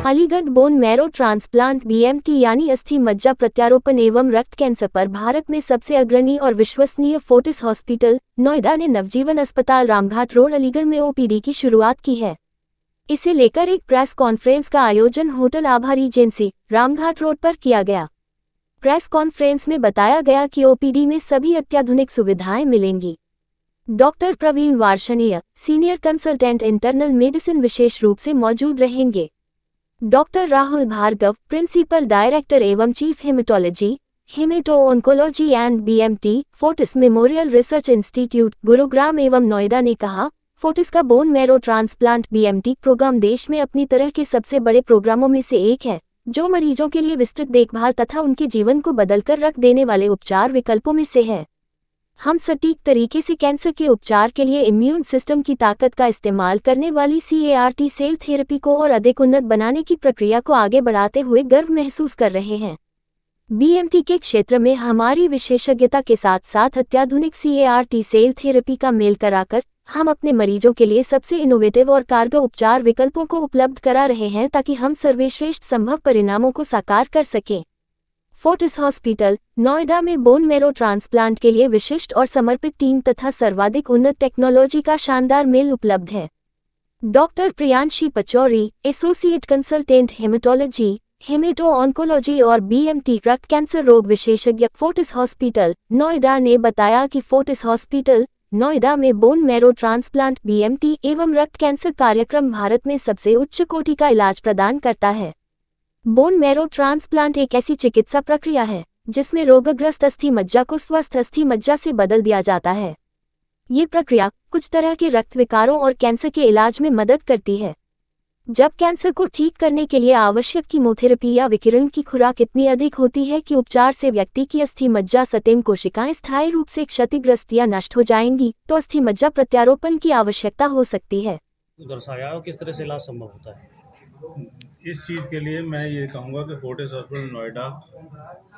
Aligarh bone marrow transplant BMT यानी अस्थि मज्जा प्रत्यारोपण एवं रक्त कैंसर पर भारत में सबसे अग्रणी और विश्वसनीय फोर्टिस हॉस्पिटल नोएडा ने नवजीवन अस्पताल रामघाट रोड अलीगढ़ में ओपीडी की शुरुआत की है। इसे लेकर एक प्रेस कॉन्फ्रेंस का आयोजन होटल आभा रीजेंसी रामघाट रोड पर किया गया। प्रेस कॉन्फ्रेंस में बताया गया कि ओपीडी में सभी अत्याधुनिक सुविधाएं मिलेंगी। Doctor Praveen Varshney senior consultant internal medicine विशेष रूप से मौजूद रहेंगे। Doctor Rahul Bhargava principal director एवं chief haematology hemato oncology and BMT Fortis memorial research institute Gurugram एवं नोएडा ने कहा, फोर्टिस का bone marrow transplant BMT programme देश में अपनी तरह के सबसे बड़े प्रोग्रामों में से एक है, जो मरीजों के लिए विस्तृत देखभाल तथा उनके जीवन को बदलकर रख देने वाले उपचार विकल्पों में से है। हम सटीक तरीके से कैंसर के उपचार के लिए इम्यून सिस्टम की ताकत का इस्तेमाल करने वाली CAR-T सेल थेरेपी को और अधिक उन्नत बनाने की प्रक्रिया को आगे बढ़ाते हुए गर्व महसूस कर रहे हैं। बीएमटी के क्षेत्र में हमारी विशेषज्ञता के साथ साथ अत्याधुनिक CAR-T सेल थेरेपी का मेल कराकर हम अपने मरीजों के लिए सबसे इनोवेटिव और कारगर उपचार विकल्पों को उपलब्ध करा रहे हैं ताकि हम सर्वश्रेष्ठ संभव परिणामों को साकार कर सकें। फोर्टिस हॉस्पिटल नोएडा में बोन मैरो ट्रांसप्लांट के लिए विशिष्ट और समर्पित टीम तथा सर्वाधिक उन्नत टेक्नोलॉजी का शानदार मेल उपलब्ध है। Doctor Priyanshi Pachauri associate consultant haematology hemato oncology और बीएमटी रक्त कैंसर रोग विशेषज्ञ फोर्टिस हॉस्पिटल नोएडा ने बताया कि फोर्टिस हॉस्पिटल नोएडा में बोन मैरो ट्रांसप्लांट बीएमटी एवं रक्त कैंसर कार्यक्रम भारत में सबसे उच्च कोटि का इलाज प्रदान करता है। बोन मैरो ट्रांसप्लांट एक ऐसी चिकित्सा प्रक्रिया है जिसमें रोगग्रस्त अस्थि मज्जा को स्वस्थ अस्थि मज्जा से बदल दिया जाता है। ये प्रक्रिया कुछ तरह के रक्त विकारों और कैंसर के इलाज में मदद करती है। जब कैंसर को ठीक करने के लिए आवश्यक कीमोथेरेपी या विकिरण की खुराक इतनी अधिक होती है कि उपचार से व्यक्ति की अस्थि मज्जा सटेम कोशिकाएं स्थायी रूप से क्षतिग्रस्त या नष्ट हो जाएंगी, तो अस्थि मज्जा प्रत्यारोपण की आवश्यकता हो सकती है। दर्शाया किस तरह से इलाज संभव होता है? इस चीज़ के लिए मैं ये कहूँगा कि फोर्टिस हॉस्पिटल नोएडा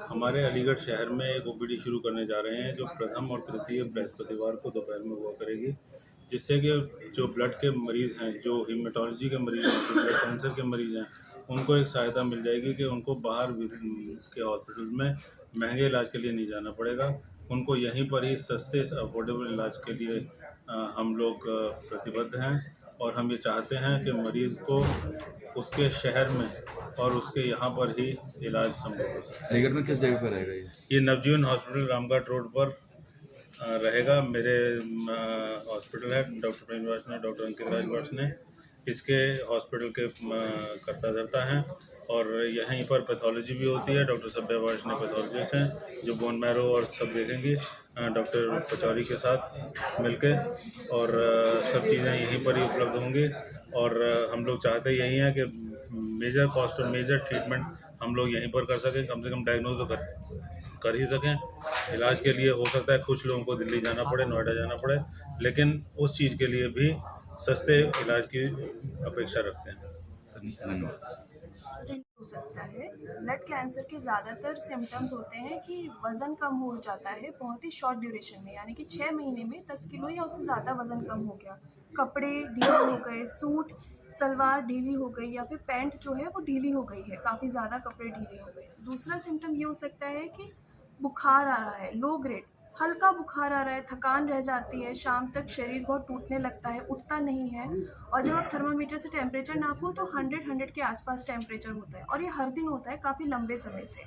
हमारे अलीगढ़ शहर में एक ओपीडी शुरू करने जा रहे हैं, जो प्रथम और तृतीय बृहस्पतिवार को दोपहर में हुआ करेगी, जिससे कि जो ब्लड के मरीज़ हैं, जो हीमेटोलॉजी के मरीज़ हैं, जो ब्लड कैंसर के मरीज़ हैं, उनको एक सहायता मिल जाएगी कि उनको बाहर के हॉस्पिटल में महंगे इलाज के लिए नहीं जाना पड़ेगा। उनको यहीं पर ही सस्ते अफोर्डेबल इलाज के लिए हम लोग प्रतिबद्ध हैं और हम ये चाहते हैं कि मरीज़ को उसके शहर में और उसके यहाँ पर ही इलाज संभव हो सके। अलीगढ़ में किस जगह पर रहेगा ये नवजीवन हॉस्पिटल रामघाट रोड पर रहेगा। मेरे हॉस्पिटल है डॉक्टर प्रवीण वार्षणेय, डॉक्टर अंकित राज वार्षणेय इसके हॉस्पिटल के कर्ता धर्ता हैं और यहीं पर पैथोलॉजी भी होती है। डॉक्टर सभ्या वार्षणेय पैथोलॉजिस्ट हैं जो बोन मैरो और सब देखेंगी डॉक्टर पचौरी के साथ मिलके, और सब चीज़ें यहीं पर ही उपलब्ध होंगी। और हम लोग चाहते यही हैं कि मेजर कॉस्ट और मेजर ट्रीटमेंट हम लोग यहीं पर कर सकें, कम से कम डायग्नोज तो कर ही सकें। इलाज के लिए हो सकता है कुछ लोगों को दिल्ली जाना पड़े, नोएडा जाना पड़े, लेकिन उस चीज़ के लिए भी सस्ते इलाज की अपेक्षा रखते हैं। हो सकता है। ब्लड कैंसर के ज़्यादातर सिम्टम्स होते हैं कि वज़न कम हो जाता है बहुत ही शॉर्ट ड्यूरेशन में, यानी कि 6 महीने में 10 किलो या उससे ज़्यादा वज़न कम हो गया, कपड़े ढीले हो गए, सूट सलवार ढीली हो गई या फिर पैंट जो है वो ढीली हो गई है, काफ़ी ज़्यादा कपड़े ढीले हो गए। दूसरा सिम्टम ये हो सकता है कि बुखार आ रहा है, लो ग्रेड हल्का बुखार आ रहा है, थकान रह जाती है, शाम तक शरीर बहुत टूटने लगता है, उठता नहीं है, और जब आप थर्मामीटर से टेम्परेचर नापो तो 100 के आसपास टेम्परेचर होता है, और ये हर दिन होता है काफ़ी लंबे समय से।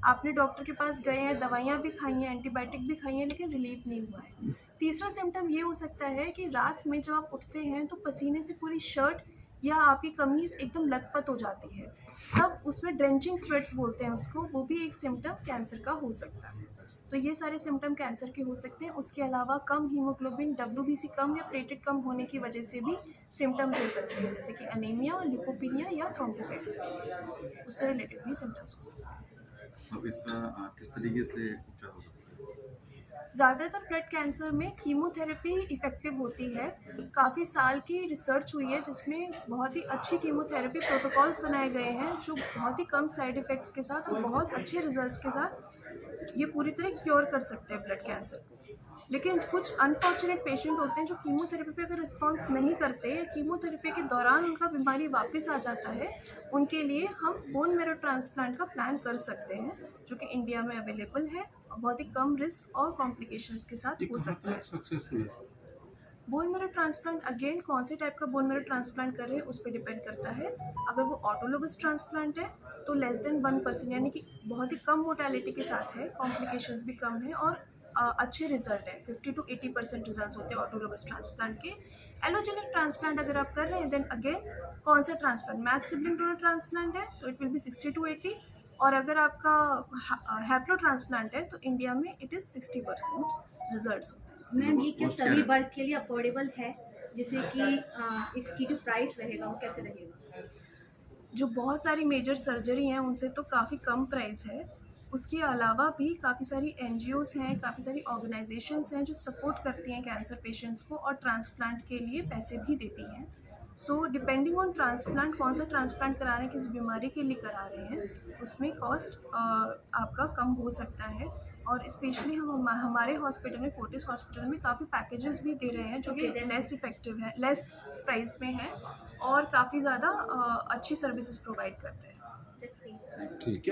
आपने डॉक्टर के पास गए हैं, दवाइयाँ भी खाई हैं, एंटीबायोटिक भी खाई हैं, लेकिन रिलीफ नहीं हुआ है। तीसरा सिम्टम ये हो सकता है कि रात में जब आप उठते हैं तो पसीने से पूरी शर्ट या आपकी कमीज़ एकदम लथपथ हो जाती है, तब उसमें ड्रेंचिंग स्वेट्स बोलते हैं उसको, वो भी एक सिम्टम कैंसर का हो सकता है। तो ये सारे सिम्टम कैंसर के हो सकते हैं। उसके अलावा कम हीमोग्लोबिन, WBC कम या प्लेटलेट कम होने की वजह से भी सिम्टम्स हो सकते हैं, जैसे कि अनीमिया, ल्यूकोपीनिया या थ्रोम्बोसाइटोपेनिया, उससे रिलेटेड भी सिम्टम्स हो सकते हैं। अब इसका किस तरीके से उपचार हो सकता है? ज़्यादातर ब्लड कैंसर में कीमोथेरेपी इफ़ेक्टिव होती है। काफ़ी साल की रिसर्च हुई है जिसमें बहुत ही अच्छी कीमोथेरेपी प्रोटोकॉल्स बनाए गए हैं जो बहुत ही कम साइड इफ़ेक्ट्स के साथ और बहुत अच्छे रिजल्ट्स के साथ ये पूरी तरह क्योर कर सकते हैं ब्लड कैंसर को। लेकिन कुछ अनफॉर्चुनेट पेशेंट होते हैं जो कीमोथेरेपी पे अगर रिस्पॉन्स नहीं करते या कीमोथेरेपी के दौरान उनका बीमारी वापस आ जाता है, उनके लिए हम बोन मैरो ट्रांसप्लांट का प्लान कर सकते हैं, जो कि इंडिया में अवेलेबल है और बहुत ही कम रिस्क और कॉम्प्लिकेशंस के साथ हो सकता है। सक्सेसफुल है। बोन मैरो ट्रांसप्लांट अगेन कौन से टाइप का बोन मैरो ट्रांसप्लांट कर रहे हैं उस पर डिपेंड करता है। अगर वो ऑटोलोगस ट्रांसप्लांट है तो लेस देन 1%, यानी कि बहुत ही कम मोर्टेलिटी के साथ है, कॉम्प्लिकेशंस भी कम है और अच्छे रिजल्ट है। 50 to 80% रिजल्ट होते हैं ऑटोलोगस ट्रांसप्लांट के। एलोजेनिक ट्रांसप्लांट अगर आप कर रहे हैं देन अगेन कौन सा transplant, match sibling donor transplant है तो इट विल बी 60 to 80, और अगर आपका हैप्लो ट्रांसप्लांट है तो इंडिया में इट इज़ 60% रिजल्ट्स होते हैं। मैम ये क्या कॉस्ट क्या सभी रहेगा? वर्ग के लिए अफोर्डेबल है, जैसे कि इसकी जो प्राइस रहेगा वो कैसे रहेगा? जो बहुत सारी मेजर सर्जरी हैं उनसे तो काफ़ी कम प्राइस है। उसके अलावा भी काफ़ी सारी एनजीओस हैं, काफ़ी सारी ऑर्गेनाइजेशंस हैं जो सपोर्ट करती हैं कैंसर पेशेंट्स को और ट्रांसप्लांट के लिए पैसे भी देती हैं। सो डिपेंडिंग ऑन ट्रांसप्लांट, कौन सा ट्रांसप्लांट करा रहे हैं, किस बीमारी के लिए करा रहे हैं, उसमें कॉस्ट आपका कम हो सकता है। और स्पेशली हम हमारे हॉस्पिटल में, फोर्टिस हॉस्पिटल में काफ़ी पैकेजेस भी दे रहे हैं जो कि लेस इफेक्टिव है, लेस प्राइस में है और काफ़ी ज़्यादा अच्छी सर्विसेज प्रोवाइड करते हैं। That's great. ठीक है।